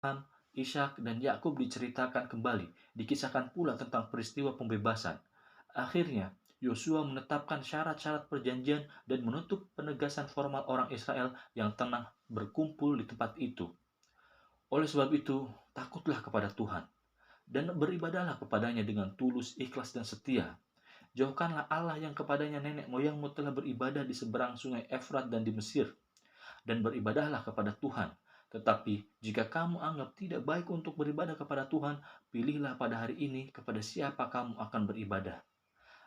Abraham, Ishak, dan Yakub diceritakan kembali, dikisahkan pula tentang peristiwa pembebasan. Akhirnya, Yosua menetapkan syarat-syarat perjanjian dan menutup penegasan formal orang Israel yang tenang berkumpul di tempat itu. Oleh sebab itu, takutlah kepada Tuhan dan beribadahlah kepadanya dengan tulus, ikhlas, dan setia. Jauhkanlah Allah yang kepadanya nenek moyangmu telah beribadah di seberang sungai Efrat dan di Mesir, dan beribadahlah kepada Tuhan. Tetapi jika kamu anggap tidak baik untuk beribadah kepada Tuhan, pilihlah pada hari ini kepada siapa kamu akan beribadah.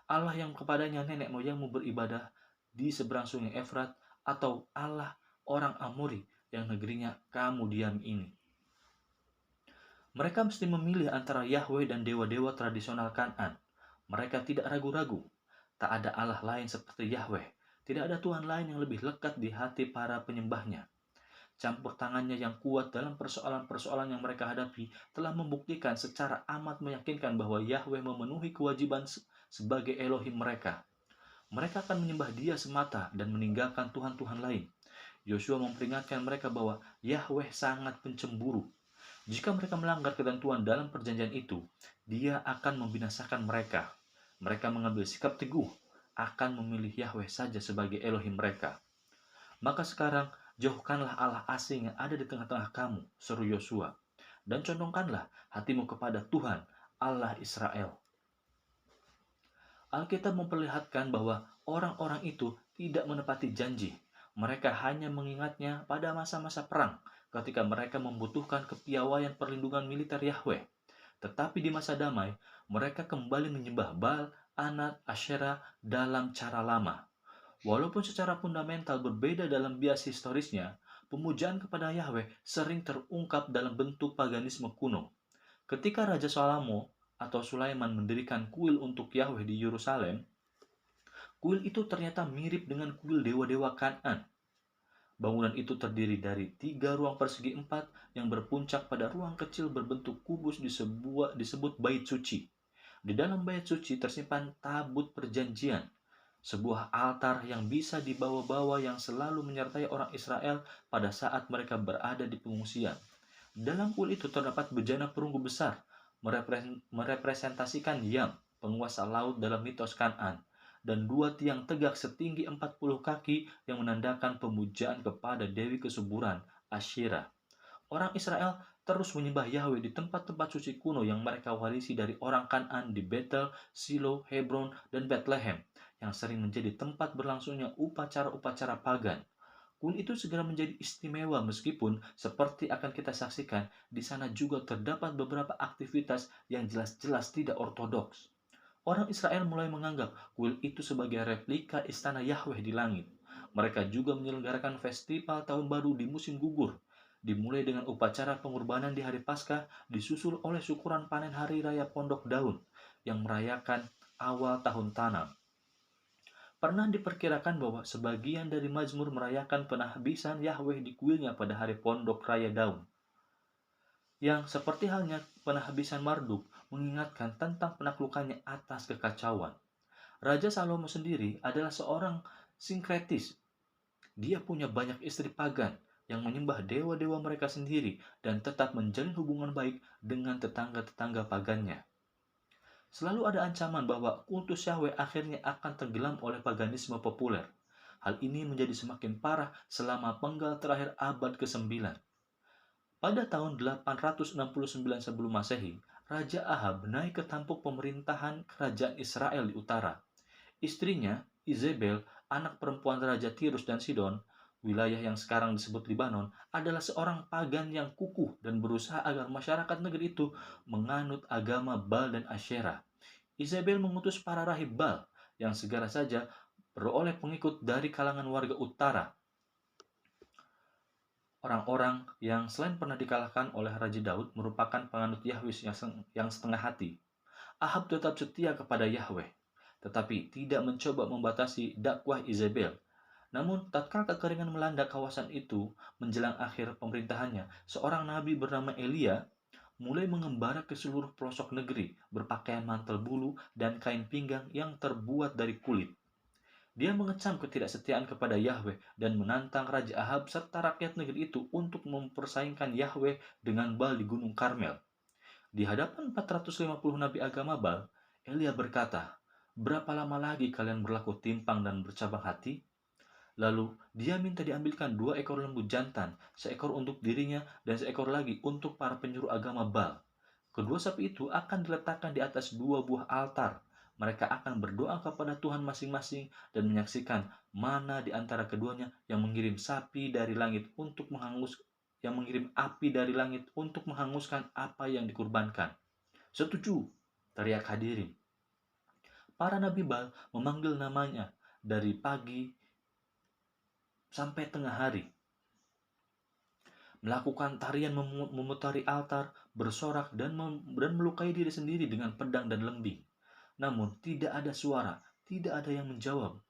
Allah yang kepadanya nenek moyangmu beribadah di seberang sungai Efrat, atau Allah orang Amori yang negerinya kamu diam ini. Mereka mesti memilih antara Yahweh dan dewa-dewa tradisional Kan'an. Mereka tidak ragu-ragu. Tak ada Allah lain seperti Yahweh. Tidak ada Tuhan lain yang lebih lekat di hati para penyembahnya. Campur tangannya yang kuat dalam persoalan-persoalan yang mereka hadapi telah membuktikan secara amat meyakinkan bahwa Yahweh memenuhi kewajiban sebagai Elohim mereka. Mereka akan menyembah Dia semata dan meninggalkan Tuhan-Tuhan lain. Yosua memperingatkan mereka bahwa Yahweh sangat pencemburu. Jika mereka melanggar ketentuan dalam perjanjian itu, Dia akan membinasakan mereka. Mereka mengambil sikap teguh, akan memilih Yahweh saja sebagai Elohim mereka. Maka sekarang, jauhkanlah Allah asing yang ada di tengah-tengah kamu, seru Yosua, dan condongkanlah hatimu kepada Tuhan, Allah Israel. Alkitab memperlihatkan bahwa orang-orang itu tidak menepati janji. Mereka hanya mengingatnya pada masa-masa perang, ketika mereka membutuhkan kepiawaian perlindungan militer Yahweh. Tetapi di masa damai, mereka kembali menyembah Baal, Anat, Asyera dalam cara lama. Walaupun secara fundamental berbeda dalam bias historisnya, pemujaan kepada Yahweh sering terungkap dalam bentuk paganisme kuno. Ketika Raja Salomo atau Sulaiman mendirikan kuil untuk Yahweh di Yerusalem, kuil itu ternyata mirip dengan kuil dewa-dewa Kan'an. Bangunan itu terdiri dari 3 ruang persegi 4 yang berpuncak pada ruang kecil berbentuk kubus disebut Bait Suci. Di dalam Bait Suci tersimpan tabut perjanjian, sebuah altar yang bisa dibawa-bawa yang selalu menyertai orang Israel pada saat mereka berada di pengungsian. Dalam kuil itu terdapat bejana perunggu besar, merepresentasikan Yam, penguasa laut dalam mitos Kan'an, dan 2 tiang tegak setinggi 40 kaki yang menandakan pemujaan kepada Dewi Kesuburan, Asyera. Orang Israel terus menyembah Yahweh di tempat-tempat suci kuno yang mereka warisi dari orang Kan'an di Betel, Silo, Hebron, dan Bethlehem, yang sering menjadi tempat berlangsungnya upacara-upacara pagan. Kuil itu segera menjadi istimewa meskipun seperti akan kita saksikan, di sana juga terdapat beberapa aktivitas yang jelas-jelas tidak ortodoks. Orang Israel mulai menganggap kuil itu sebagai replika istana Yahweh di langit. Mereka juga menyelenggarakan festival tahun baru di musim gugur, dimulai dengan upacara pengorbanan di hari Paskah, disusul oleh syukuran panen hari raya Pondok Daun yang merayakan awal tahun tanam. Pernah diperkirakan bahwa sebagian dari Mazmur merayakan penahbisan Yahweh di kuilnya pada hari Pondok Raya Daun, yang seperti halnya penahbisan Marduk mengingatkan tentang penaklukannya atas kekacauan. Raja Salomo sendiri adalah seorang sinkretis. Dia punya banyak istri pagan yang menyembah dewa-dewa mereka sendiri dan tetap menjalin hubungan baik dengan tetangga-tetangga pagannya. Selalu ada ancaman bahwa kultus Yahweh akhirnya akan tenggelam oleh paganisme populer. Hal ini menjadi semakin parah selama penggal terakhir abad ke-9. Pada tahun 869 sebelum Masehi, Raja Ahab naik ke tampuk pemerintahan kerajaan Israel di utara. Istrinya, Izebel, anak perempuan Raja Tirus dan Sidon, wilayah yang sekarang disebut Libanon, adalah seorang pagan yang kukuh dan berusaha agar masyarakat negeri itu menganut agama Baal dan Asyera. Izebel mengutus para rahib Baal yang segera saja beroleh pengikut dari kalangan warga utara. Orang-orang yang selain pernah dikalahkan oleh Raja Daud merupakan penganut Yahweh yang setengah hati. Ahab tetap setia kepada Yahweh, tetapi tidak mencoba membatasi dakwah Izebel. Namun, tatkala kekeringan melanda kawasan itu menjelang akhir pemerintahannya, seorang nabi bernama Elia mulai mengembara ke seluruh pelosok negeri, berpakaian mantel bulu dan kain pinggang yang terbuat dari kulit. Dia mengecam ketidaksetiaan kepada Yahweh dan menantang Raja Ahab serta rakyat negeri itu untuk mempersaingkan Yahweh dengan Baal di Gunung Karmel. Di hadapan 450 nabi agama Baal, Elia berkata, "Berapa lama lagi kalian berlaku timpang dan bercabang hati?" Lalu dia minta diambilkan 2 ekor lembu jantan, seekor untuk dirinya dan seekor lagi untuk para penyuruh agama Baal. Kedua sapi itu akan diletakkan di atas 2 buah altar. Mereka akan berdoa kepada Tuhan masing-masing dan menyaksikan mana di antara keduanya yang mengirim sapi dari langit untuk yang mengirim api dari langit untuk menghanguskan apa yang dikurbankan. Setuju, teriak hadirin. Para nabi Baal memanggil namanya dari pagi sampai tengah hari, melakukan tarian memutari altar, bersorak dan melukai diri sendiri dengan pedang dan lembing. Namun tidak ada suara, tidak ada yang menjawab.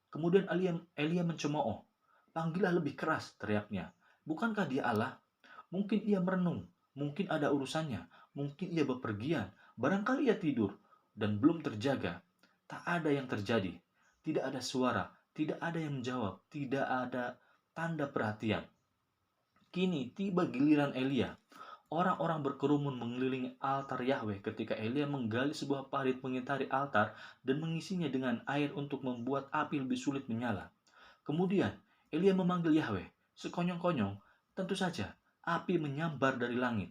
Kemudian Elia mencemooh. "Panggillah lebih keras," teriaknya. "Bukankah dia Allah? Mungkin ia merenung, mungkin ada urusannya, mungkin ia bepergian, barangkali ia tidur dan belum terjaga." Tak ada yang terjadi. Tidak ada suara, tidak ada yang menjawab, tidak ada tanda perhatian. Kini tiba giliran Elia. Orang-orang berkerumun mengelilingi altar Yahweh ketika Elia menggali sebuah parit mengitari altar dan mengisinya dengan air untuk membuat api lebih sulit menyala. Kemudian Elia memanggil Yahweh. Sekonyong-konyong, tentu saja, api menyambar dari langit,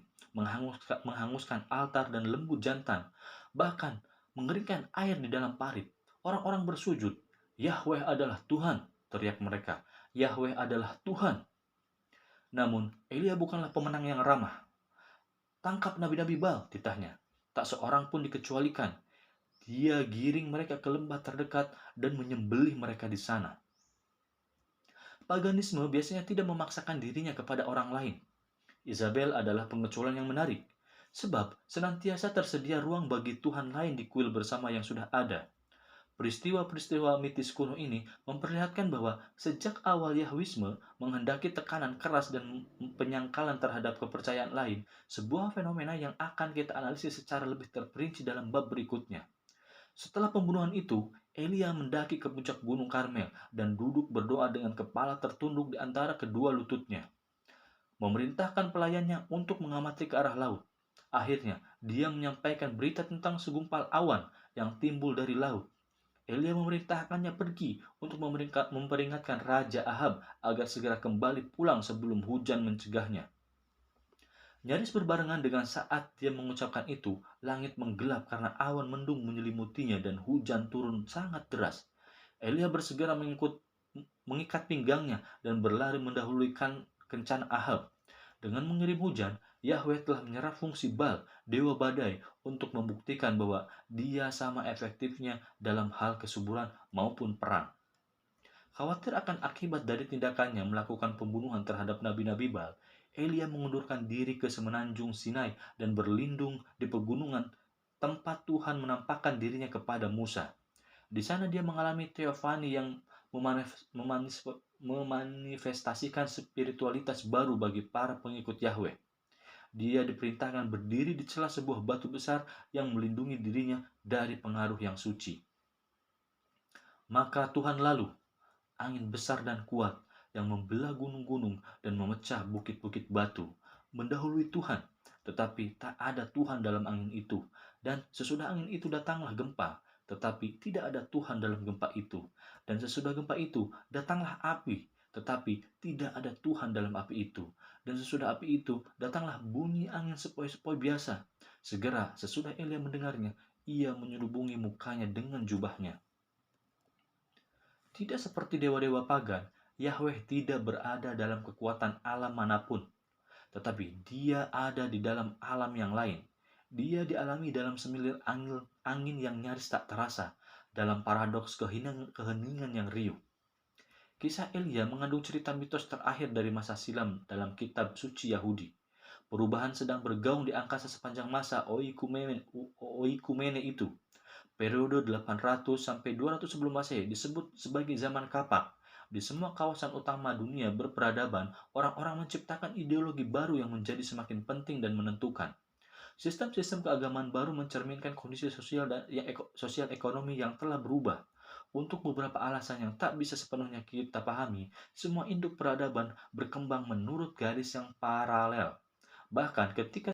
menghanguskan altar dan lembu jantan, bahkan mengeringkan air di dalam parit. Orang-orang bersujud. "Yahweh adalah Tuhan," teriak mereka. "Yahweh adalah Tuhan." Namun, Elia bukanlah pemenang yang ramah. "Tangkap nabi-nabi Baal," titahnya. Tak seorang pun dikecualikan. Dia giring mereka ke lembah terdekat dan menyembelih mereka di sana. Paganisme biasanya tidak memaksakan dirinya kepada orang lain. Isabel adalah pengecualian yang menarik, sebab senantiasa tersedia ruang bagi Tuhan lain di kuil bersama yang sudah ada. Peristiwa-peristiwa mitis kuno ini memperlihatkan bahwa sejak awal Yahwisme menghendaki tekanan keras dan penyangkalan terhadap kepercayaan lain, sebuah fenomena yang akan kita analisis secara lebih terperinci dalam bab berikutnya. Setelah pembunuhan itu, Elia mendaki ke puncak Gunung Karmel dan duduk berdoa dengan kepala tertunduk di antara kedua lututnya. Memerintahkan pelayannya untuk mengamati ke arah laut. Akhirnya, dia menyampaikan berita tentang segumpal awan yang timbul dari laut. Elia memerintahkannya pergi untuk memperingatkan Raja Ahab agar segera kembali pulang sebelum hujan mencegahnya. Nyaris berbarengan dengan saat dia mengucapkan itu, langit menggelap karena awan mendung menyelimutinya dan hujan turun sangat deras. Elia bersegera mengikat pinggangnya dan berlari mendahului kencana Ahab. Dengan mengirim hujan, Yahweh telah menyerap fungsi Baal, dewa badai, untuk membuktikan bahwa dia sama efektifnya dalam hal kesuburan maupun perang. Khawatir akan akibat dari tindakannya melakukan pembunuhan terhadap nabi-nabi Baal, Elia mengundurkan diri ke semenanjung Sinai dan berlindung di pegunungan tempat Tuhan menampakkan dirinya kepada Musa. Di sana dia mengalami teofani yang memanifestasikan spiritualitas baru bagi para pengikut Yahweh. Dia diperintahkan berdiri di celah sebuah batu besar yang melindungi dirinya dari pengaruh yang suci. Maka Tuhan lalu, angin besar dan kuat yang membelah gunung-gunung dan memecah bukit-bukit batu, mendahului Tuhan, tetapi tak ada Tuhan dalam angin itu. Dan sesudah angin itu datanglah gempa, tetapi tidak ada Tuhan dalam gempa itu. Dan sesudah gempa itu datanglah api, tetapi tidak ada Tuhan dalam api itu. Dan sesudah api itu datanglah bunyi angin sepoi-sepoi biasa. Segera sesudah Elia mendengarnya, ia menyelubungi mukanya dengan jubahnya. Tidak seperti dewa-dewa pagan, Yahweh tidak berada dalam kekuatan alam manapun, tetapi dia ada di dalam alam yang lain. Dia dialami dalam semilir angin yang nyaris tak terasa, dalam paradoks keheningan yang riuh. Kisah Elia mengandung cerita mitos terakhir dari masa silam dalam kitab suci Yahudi. Perubahan sedang bergaung di angkasa sepanjang masa Oikumene itu. Periode 800 sampai 200 sebelum Masehi disebut sebagai zaman kapak. Di semua kawasan utama dunia berperadaban, orang-orang menciptakan ideologi baru yang menjadi semakin penting dan menentukan. Sistem-sistem keagamaan baru mencerminkan kondisi sosial ekonomi yang telah berubah. Untuk beberapa alasan yang tak bisa sepenuhnya kita pahami, semua induk peradaban berkembang menurut garis yang paralel. Bahkan ketika